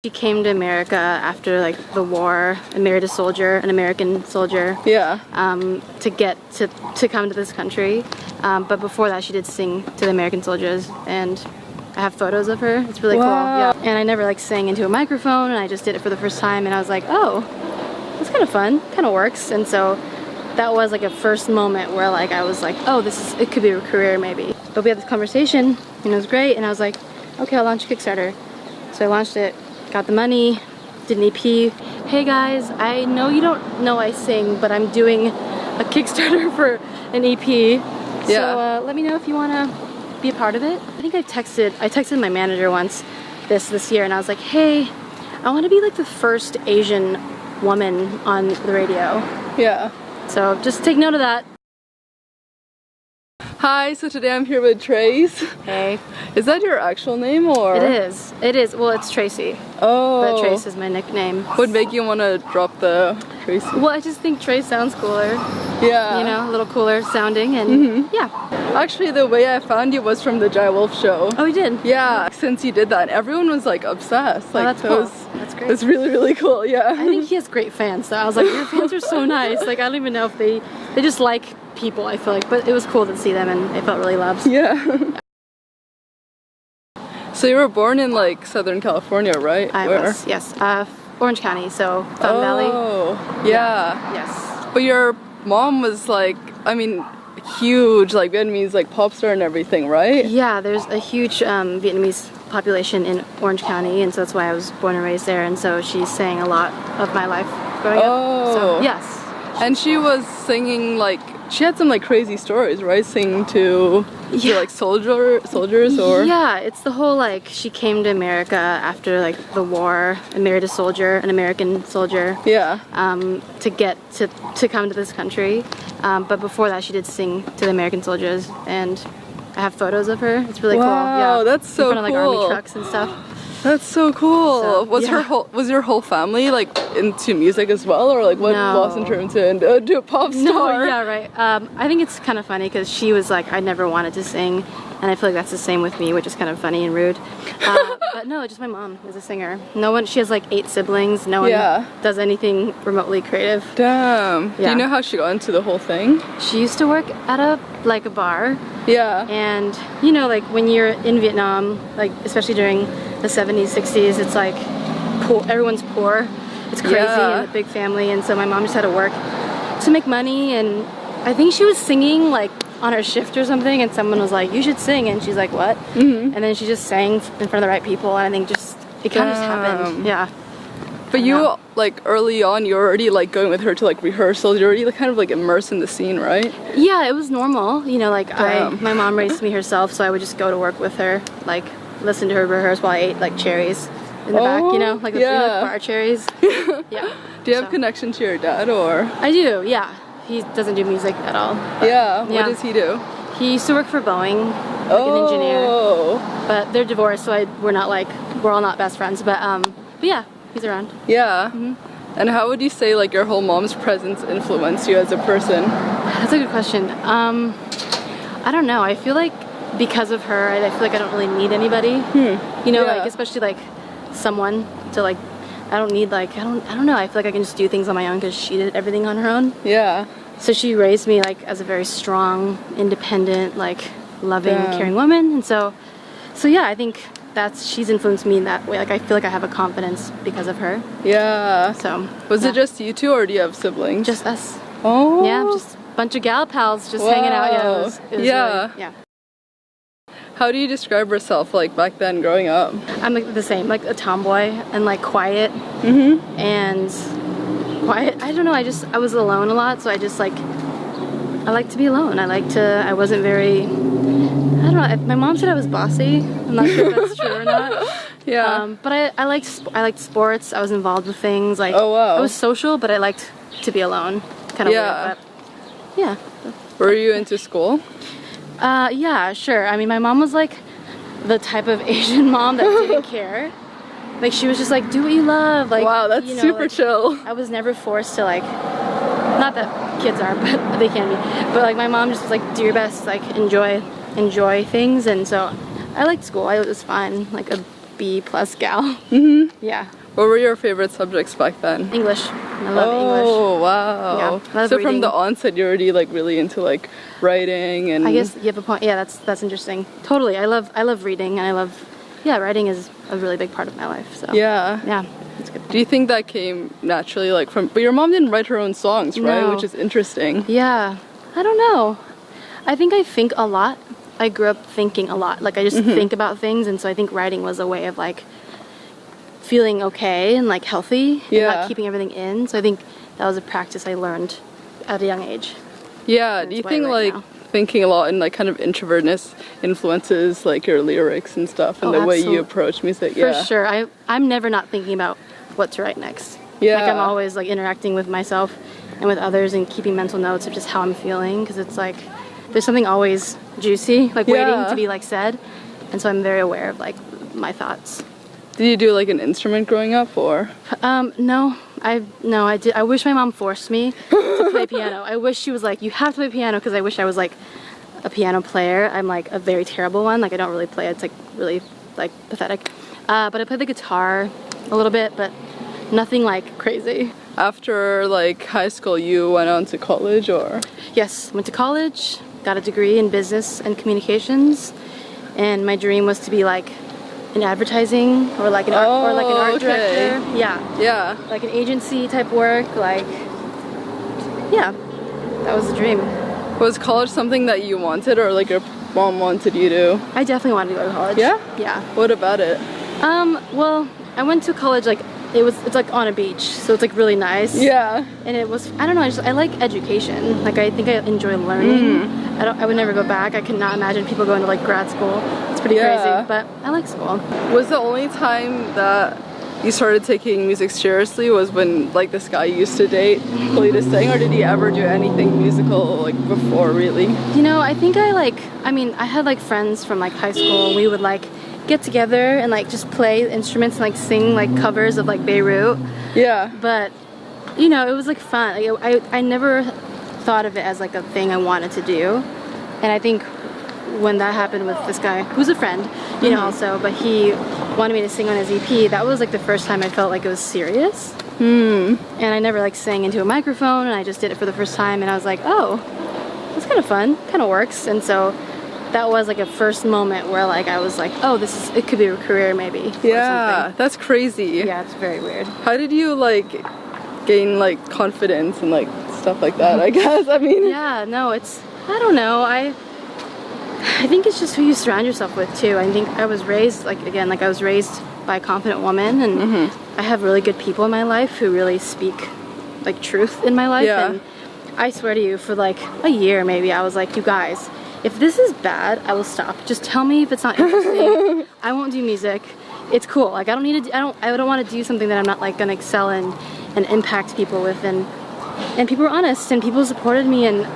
She came to America after like the war and married a soldier, an American soldier. Yeah. To come to this country. But before that, she did sing to the American soldiers, and I have photos of her. It's really cool. Yeah. And I never like sang into a microphone, and I just did it for the first time, and I was like, oh, that's kind of fun. Kind of works. And so that was like a first moment where like I was like, oh, it could be a career maybe. But we had this conversation, and it was great. And I was like, okay, I'll launch a Kickstarter. So I launched it. Got the money, did an EP. Hey guys, I know you don't know I sing, but I'm doing a Kickstarter for an EP. Yeah. So let me know if you want to be a part of it. I think I texted my manager once this year, and I was like, hey, I want to be like the first Asian woman on the radio. Yeah. So just take note of that. Hi, so today I'm here with Trace. Hey. Is that your actual name or? It is. It is. Well, it's Tracy. Oh. But Trace is my nickname. What made you want to drop the Tracy? Well, I just think Trace sounds cooler. Yeah. You know, a little cooler sounding, and yeah. Actually, the way I found you was from the Jaiwolf show. Oh, you did? Yeah, since you did that, everyone was like obsessed. Like, that's cool. That's great. It's really, really cool, yeah. I think he has great fans, so I was like, your fans are so nice. Like, I don't even know if they just like people, I feel like, but it was cool to see them, and I felt really loved. Yeah. So you were born in like Southern California, right? I was, yes. Orange County, so Fountain Valley. Oh, yeah. Yes. But your mom was like, I mean, huge, like Vietnamese, like pop star and everything, right? Yeah, there's a huge Vietnamese population in Orange County, and so that's why I was born and raised there, and so she sang a lot of my life growing up. So, yes. And she was singing like, she had some like crazy stories, right? Singing to like soldiers or? Yeah, it's the whole like she came to America after like the war and married a soldier, an American soldier. Yeah. To come to this country. But before that, she did sing to the American soldiers, and I have photos of her. It's really cool. Wow, that's so in front of like army trucks and stuff. That's so cool. So, was your whole family like into music as well, or like what blossomed her into a pop star? No, yeah, right. I think it's kind of funny because she was like, I never wanted to sing, and I feel like that's the same with me, which is kind of funny and rude. But no, just my mom is a singer. No one. She has like 8 siblings. No one does anything remotely creative. Damn. Yeah. Do you know how she got into the whole thing? She used to work at a bar. Yeah. And you know, like when you're in Vietnam, like especially during the 70s, 60s, it's like poor, everyone's poor. It's crazy and a big family, and so my mom just had to work to make money, and I think she was singing like on her shift or something, and someone was like, you should sing, and she's like, what? And then she just sang in front of the right people, and I think it kind of just happened. Yeah. But you, like, early on, you were already, like, going with her to, like, rehearsals. You're already, like, kind of, like, immersed in the scene, right? Yeah, it was normal. You know, like, my mom raised me herself, so I would just go to work with her, like, listen to her rehearse while I ate, like, cherries in the back, you know? Like, the bar cherries. Yeah. Do you have connection to your dad, or? I do, yeah. He doesn't do music at all. What does he do? He used to work for Boeing, like an engineer. But they're divorced, so we're all not best friends. But yeah. He's around. Yeah. And how would you say like your whole mom's presence influenced you as a person? That's a good question. I don't know. I feel like because of her, I feel like I don't really need anybody. You know, like especially like someone to like. I don't need like I don't know. I feel like I can just do things on my own because she did everything on her own. Yeah. So she raised me like as a very strong, independent, like loving, caring woman, and so yeah, I think. She's influenced me in that way. Like I feel like I have a confidence because of her. Yeah. So was it just you two, or do you have siblings? Just us. Oh. Yeah, just a bunch of gal pals just hanging out. Yeah. It was really, yeah. How do you describe yourself like back then, growing up? I'm like the same, like a tomboy and like quiet. And quiet. I don't know. I was alone a lot, so I like to be alone. I wasn't very. I don't know. My mom said I was bossy. I'm not sure if that's true or not. Yeah. But I liked sports. I was involved with things like. Oh wow. I was social, but I liked to be alone. Kind of weird, but yeah. Were you into school? Yeah, sure. I mean, my mom was like the type of Asian mom that didn't care. Like she was just like, do what you love. Like wow, that's super like, chill. I was never forced to like. Not that kids are, but they can be. But like my mom just was like, do your best, like enjoy things, and so I liked school. It was fine, like a B+ gal. Yeah. What were your favorite subjects back then? English. I love English. Oh, wow. Yeah, I love so reading. from the onset, you're already like really into like writing and... I guess you have a point. Yeah, that's interesting. Totally. I love reading, and I love, writing is a really big part of my life. So yeah, it's good. Do you think that came naturally like from... But your mom didn't write her own songs, right? No. Which is interesting. Yeah, I don't know. I think I think a lot. I grew up thinking a lot. Like I just think about things, and so I think writing was a way of like feeling okay and like healthy and not keeping everything in. So I think that was a practice I learned at a young age. Yeah, do you think like thinking a lot and like kind of introvertness influences like your lyrics and stuff and the way you approach music? For sure. I'm never not thinking about what to write next. Yeah. Like I'm always like interacting with myself and with others and keeping mental notes of just how I'm feeling, because it's like there's something always juicy like waiting to be like said, and so I'm very aware of like my thoughts. Did you do like an instrument growing up or? No, I did. I wish my mom forced me to play piano. I wish she was like, you have to play piano, because I wish I was like a piano player. I'm like a very terrible one. Like I don't really play. It's like really like pathetic. But I played the guitar a little bit, but nothing like crazy. After like high school, you went on to college or? Yes, went to college, got a degree in business and communications, and my dream was to be like in advertising or like an art director. Yeah, like an agency type work. Like, yeah, that was the dream. Was college something that you wanted, or like your mom wanted you to? I definitely wanted to go to college. Yeah. What about it? Well, I went to college like it's like on a beach, so it's like really nice. Yeah. And it was, I don't know, I like education. Like I think I enjoy learning. I would never go back. I could not imagine people going to like grad school. It's pretty crazy, but I like school. Was the only time that you started taking music seriously was when like this guy you used to date told you to sing, or did he ever do anything musical like before really? You know, I think I had like friends from like high school. We would like get together and like just play instruments and like sing like covers of like Beirut. Yeah. But you know, it was like fun. Like, I never thought of it as like a thing I wanted to do, and I think when that happened with this guy who's a friend, you know, also, but he wanted me to sing on his EP, that was like the first time I felt like it was serious. And I never like sang into a microphone, and I just did it for the first time, and I was like, oh, that's kind of fun, kind of works. And so that was like a first moment where like I was like, oh, it could be a career maybe. Yeah, that's crazy. Yeah, it's very weird. How did you like gain like confidence and like stuff like that, I guess? I mean, yeah, no, I don't know. I think it's just who you surround yourself with too. I think I was raised I was raised by a confident woman, and I have really good people in my life who really speak like truth in my life. And I swear to you, for like a year maybe, I was like, you guys, if this is bad, I will stop. Just tell me if it's not interesting. I won't do music. It's cool. Like I don't want to do something that I'm not like gonna excel in and impact people with. And people were honest, and people supported me, and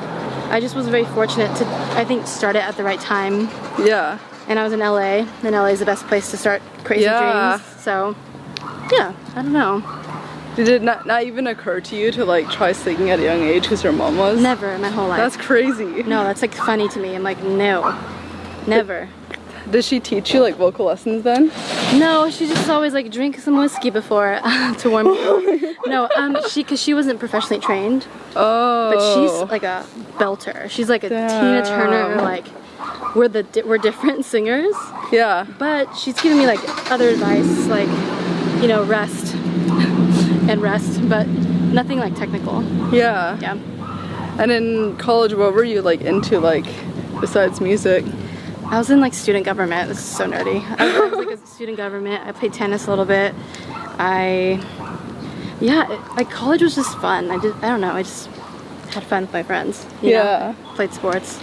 I just was very fortunate to, I think, start it at the right time. Yeah. And I was in LA, and LA is the best place to start crazy dreams. So, yeah, I don't know. Did it not even occur to you to like try singing at a young age because your mom was? Never in my whole life. That's crazy. No, that's like funny to me. I'm like, no, never. Did she teach you like vocal lessons then? No, she just always like drink some whiskey before to warm me up. No, because she wasn't professionally trained. Oh. But she's like a belter. She's like a Tina Turner. Like we're different singers. Yeah. But she's giving me like other advice, like rest and rest, but nothing like technical. Yeah. Yeah. And in college, what were you like into, like besides music? I was in like student government. This is so nerdy. I was like a student government. I played tennis a little bit. Like college was just fun. I don't know. I just had fun with my friends. You know? Played sports.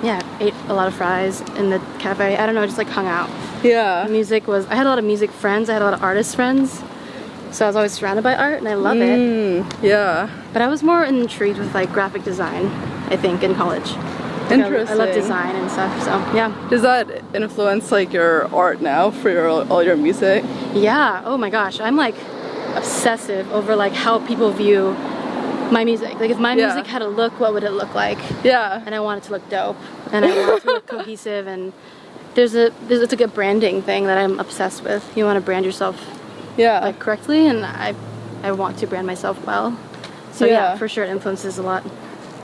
Yeah, ate a lot of fries in the cafe. I don't know. Just like hung out. Yeah. I had a lot of music friends. I had a lot of artist friends. So I was always surrounded by art, and I love it. Yeah. But I was more intrigued with like graphic design, I think, in college. Interesting. I love design and stuff, so yeah. Does that influence like your art now for all your music? Yeah, oh my gosh. I'm like obsessive over like how people view my music. Like if my music had a look, what would it look like? Yeah. And I want it to look dope, and I want it to look cohesive, and it's like a branding thing that I'm obsessed with. You want to brand yourself like correctly, and I want to brand myself well. So yeah, for sure it influences a lot.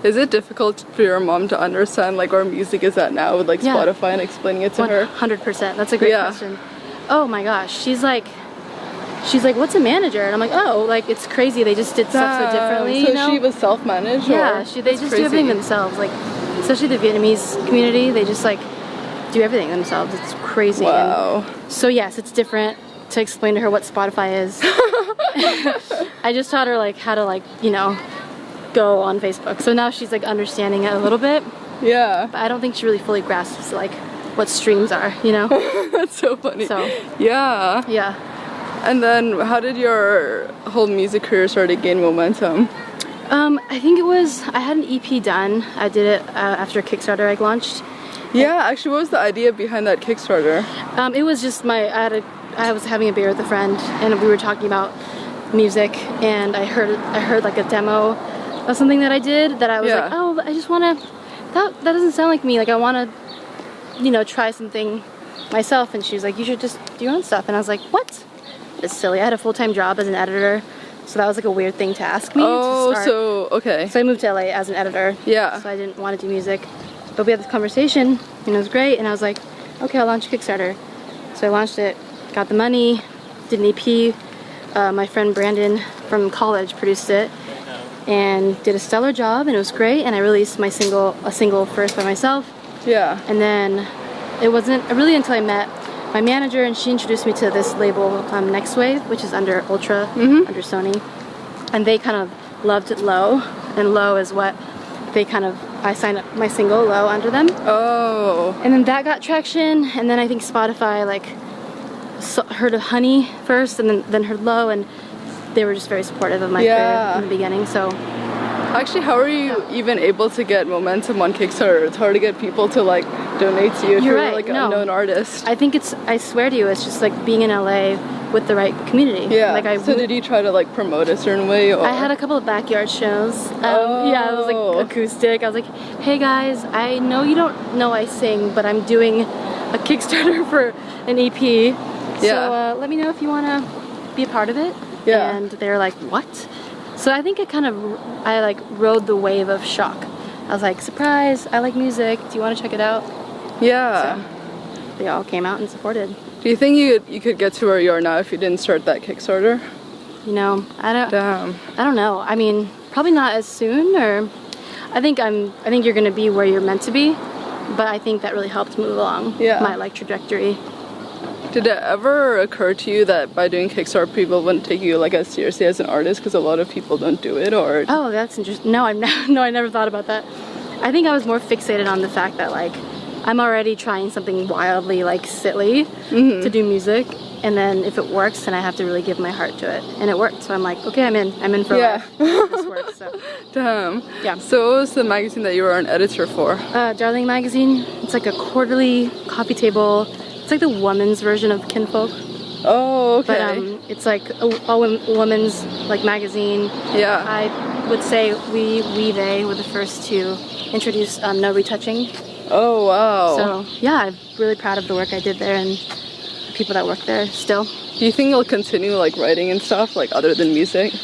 Is it difficult for your mom to understand like where music is at now with like Spotify and explaining it to her? 100%. That's a great question. Oh my gosh, she's like, what's a manager? And I'm like, oh, like it's crazy. They just did stuff so differently. So you know? she was self-managed. Yeah, they just do everything themselves. Like, especially the Vietnamese community, they just like do everything themselves. It's crazy. Wow. And so yes, it's different to explain to her what Spotify is. I just taught her like how to like, you know, go on Facebook. So now she's like understanding it a little bit. Yeah. But I don't think she really fully grasps like what streams are, you know? That's so funny. So yeah. Yeah. And then how did your whole music career start to gain momentum? I think I had an EP done. I did it after Kickstarter I launched. Yeah, actually, what was the idea behind that Kickstarter? It was just I was having a beer with a friend, and we were talking about music, and I heard like a demo of something that I did that I was like, oh, I just want to, that doesn't sound like me. Like I want to, you know, try something myself. And she was like, you should just do your own stuff. And I was like, what? It's silly. I had a full-time job as an editor, so that was like a weird thing to ask me. Oh, so okay. So I moved to LA as an editor. Yeah. So I didn't want to do music, but we had this conversation, and it was great. And I was like, okay, I'll launch a Kickstarter. So I launched it, got the money, did an EP. My friend Brandon from college produced it, and did a stellar job, and it was great. And I released a single first by myself. Yeah. And then it wasn't really until I met my manager, and she introduced me to this label, Next Wave, which is under Ultra, under Sony, and they kind of loved it Low, and Low is what I signed up my single Low under them. Oh. And then that got traction, and then I think Spotify like heard of Honey first, and then heard Low, and they were just very supportive of my career in the beginning. So actually, how are you even able to get momentum on Kickstarter? It's hard to get people to like donate to you if you're like an unknown artist. I think I swear to you, it's just like being in LA with the right community. Yeah. Like so did you try to like promote a certain way? Or? I had a couple of backyard shows. Yeah, it was like acoustic. I was like, hey guys, I know you don't know I sing, but I'm doing a Kickstarter for an EP. So let me know if you want to be a part of it. Yeah. And they're like, what? So I think I like rode the wave of shock. I was like, surprise, I like music. Do you want to check it out? Yeah. So they all came out and supported. Do you think you could get to where you are now if you didn't start that Kickstarter? You know, I don't know. I mean, probably not as soon, or I think you're gonna be where you're meant to be, but I think that really helped move along my like trajectory. Did it ever occur to you that by doing Kickstarter people wouldn't take you like as seriously as an artist because a lot of people don't do it? Or oh, that's interesting. No, I never thought about that. I think I was more fixated on the fact that like I'm already trying something wildly like silly to do music, and then if it works, then I have to really give my heart to it, and it worked. So I'm like, okay, I'm in for life. This works. So. Damn. Yeah. So what was the magazine that you were an editor for? Darling Magazine. It's like a quarterly coffee table. It's like the woman's version of Kinfolk. Oh, okay. But it's like a woman's like magazine. Yeah. I would say they were the first to introduce no retouching. Oh, wow. So yeah, I'm really proud of the work I did there and the people that work there still. Do you think you'll continue like writing and stuff like other than music?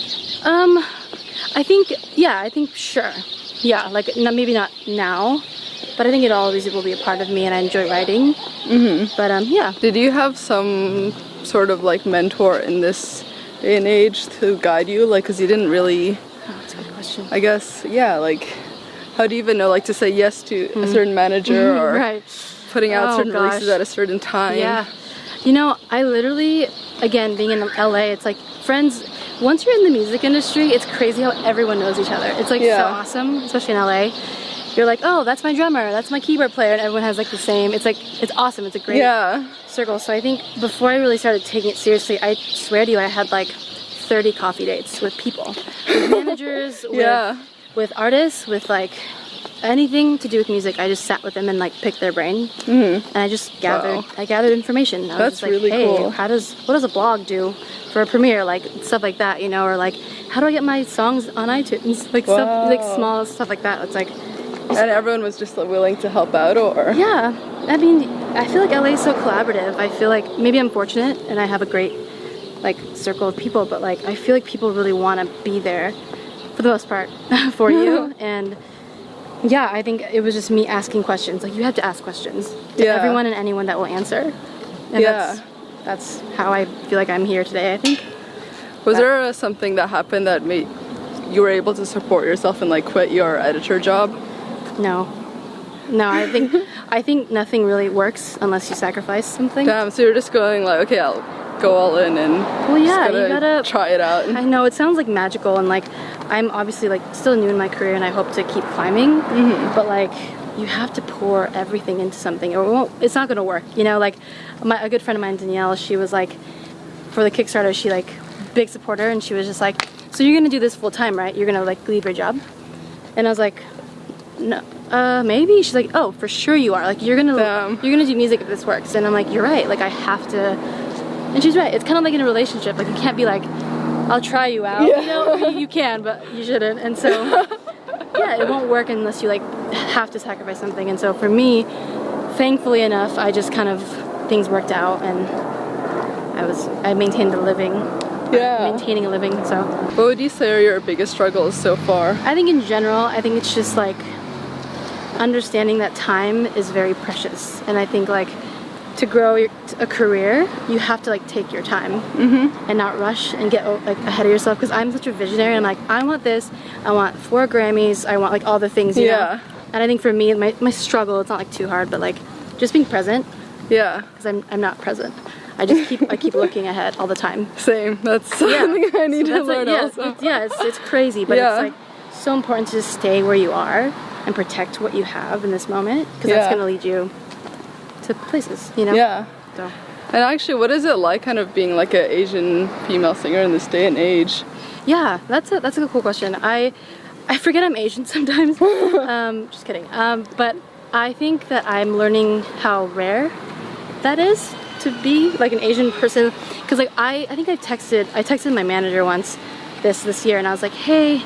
I think sure. Yeah, like maybe not now. But I think it always will be a part of me, and I enjoy writing. But yeah. Did you have some sort of like mentor in this day and age to guide you? Like, because you didn't really. Oh, that's a good question. I guess, yeah. Like, how do you even know like to say yes to a certain manager or putting out certain releases at a certain time? Yeah. You know, I literally, again, being in LA, it's like friends. Once you're in the music industry, it's crazy how everyone knows each other. It's like so awesome, especially in LA. You're like, oh, that's my drummer, that's my keyboard player, and everyone has like the same. It's like, it's awesome. It's a great circle. So I think before I really started taking it seriously, I swear to you, I had like 30 coffee dates with people, with managers, with artists, with like anything to do with music. I just sat with them and like picked their brain, and I just gathered information. I was just like, really cool. What does a blog do for a premiere, like stuff like that, you know, or like how do I get my songs on iTunes, like stuff like small stuff like that. It's like And everyone was just willing to help out, or? Yeah, I mean, I feel like LA is so collaborative. I feel like maybe I'm fortunate and I have a great like circle of people, but like I feel like people really want to be there for the most part for you. And yeah, I think it was just me asking questions. Like you have to ask questions to everyone and anyone that will answer. And that's how I feel like I'm here today, I think. Was there something that happened that made you were able to support yourself and like quit your editor job? No, I think nothing really works unless you sacrifice something. Damn, so you're just going like, okay, I'll go all in and you gotta try it out. I know it sounds like magical, and like I'm obviously like still new in my career and I hope to keep climbing, but like you have to pour everything into something or it's not gonna work, you know. Like a good friend of mine, Danielle, she was like, for the Kickstarter, she like big supporter, and she was just like, so you're gonna do this full time, right? You're gonna like leave your job? And I was like, no, maybe. She's like, oh, for sure you are. Like you're gonna do music if this works. And I'm like, you're right. Like I have to. And she's right. It's kind of like in a relationship. Like you can't be like, I'll try you out. You know, you can, but you shouldn't. And so, yeah, it won't work unless you like have to sacrifice something. And so for me, thankfully enough, I just kind of things worked out, and I maintained a living. Maintaining a living. So what would you say are your biggest struggles so far? I think in general, I think it's just like understanding that time is very precious, and I think like to grow a career, you have to like take your time and not rush and get like ahead of yourself. Because I'm such a visionary, and I'm like, I want this, I want 4 Grammys, I want like all the things, you know? And I think for me, my struggle, it's not like too hard, but like just being present. Because I'm not present. I keep looking ahead all the time. Same. That's something I need to learn also. It's crazy, but it's like so important to just stay where you are and protect what you have in this moment, because that's going to lead you to places, you know? So. And actually, what is it like kind of being like an Asian female singer in this day and age? Yeah, that's a cool question. I forget I'm Asian sometimes. Just kidding. But I think that I'm learning how rare that is to be like an Asian person, because like I think I texted my manager once this year, and I was like, hey,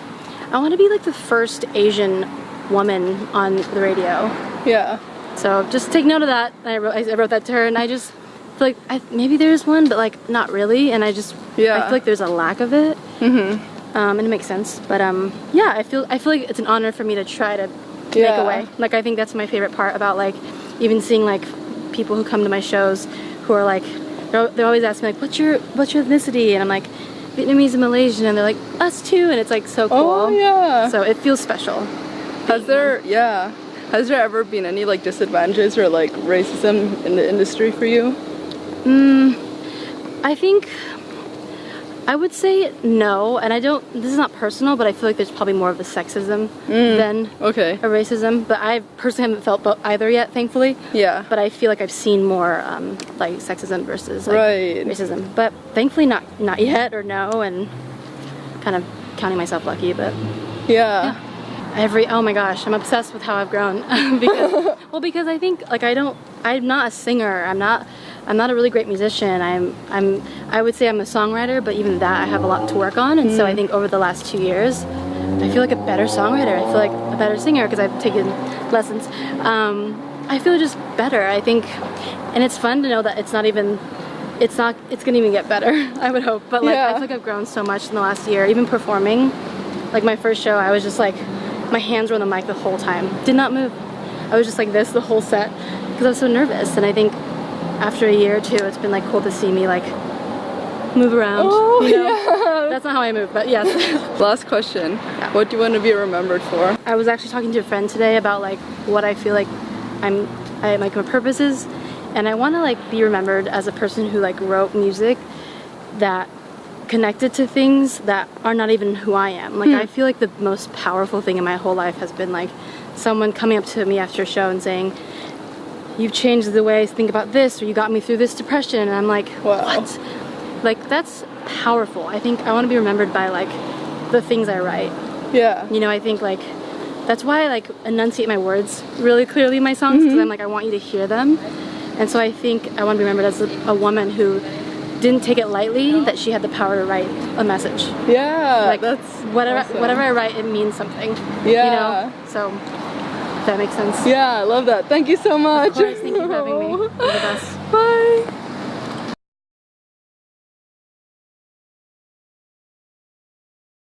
I want to be like the first Asian woman on the radio. So just take note of that. I wrote that to her, and I just feel like maybe there's one, but like not really, and I feel like there's a lack of it. And it makes sense, but I feel like it's an honor for me to try to make a way. Like I think that's my favorite part about like even seeing like people who come to my shows who are like, they're always asking me like, what's your ethnicity? And I'm like, Vietnamese and Malaysian, and they're like, us too, and it's like so cool. Oh yeah. So it feels special. Has there ever been any like disadvantages or like racism in the industry for you? I think I would say no, and this is not personal, but I feel like there's probably more of the sexism than a racism, but I personally haven't felt either yet, thankfully. But I feel like I've seen more like sexism versus like racism, but thankfully not yet, or no, and kind of counting myself lucky, but oh my gosh, I'm obsessed with how I've grown because I think like I'm not a singer, I'm not a really great musician. I would say I'm a songwriter, but even that I have a lot to work on. And so I think over the last 2 years, I feel like a better songwriter. I feel like a better singer because I've taken lessons. I feel just better, I think. And it's fun to know that it's gonna even get better, I would hope. But like I feel like I've grown so much in the last year, even performing. Like my first show, I was just like, my hands were on the mic the whole time. Did not move. I was just like this the whole set because I was so nervous. And I think after a year or two, it's been like cool to see me like move around. That's not how I move, but yes. Last question. What do you want to be remembered for? I was actually talking to a friend today about like what I feel like I like my purpose is, and I want to like be remembered as a person who like wrote music that connected to things that are not even who I am. Like I feel like the most powerful thing in my whole life has been like someone coming up to me after a show and saying, you've changed the way I think about this, or you got me through this depression, and I'm like, what? Like that's powerful. I think I want to be remembered by like the things I write. You know, I think like that's why I like enunciate my words really clearly in my songs, because I'm like, I want you to hear them. And so I think I want to be remembered as a woman who didn't take it lightly, that she had the power to write a message. Like that's whatever awesome. whatever I write, it means something. You know? So if that makes sense. Yeah, I love that. Thank you so much. Of course, thank you for having me. You're the best. Bye.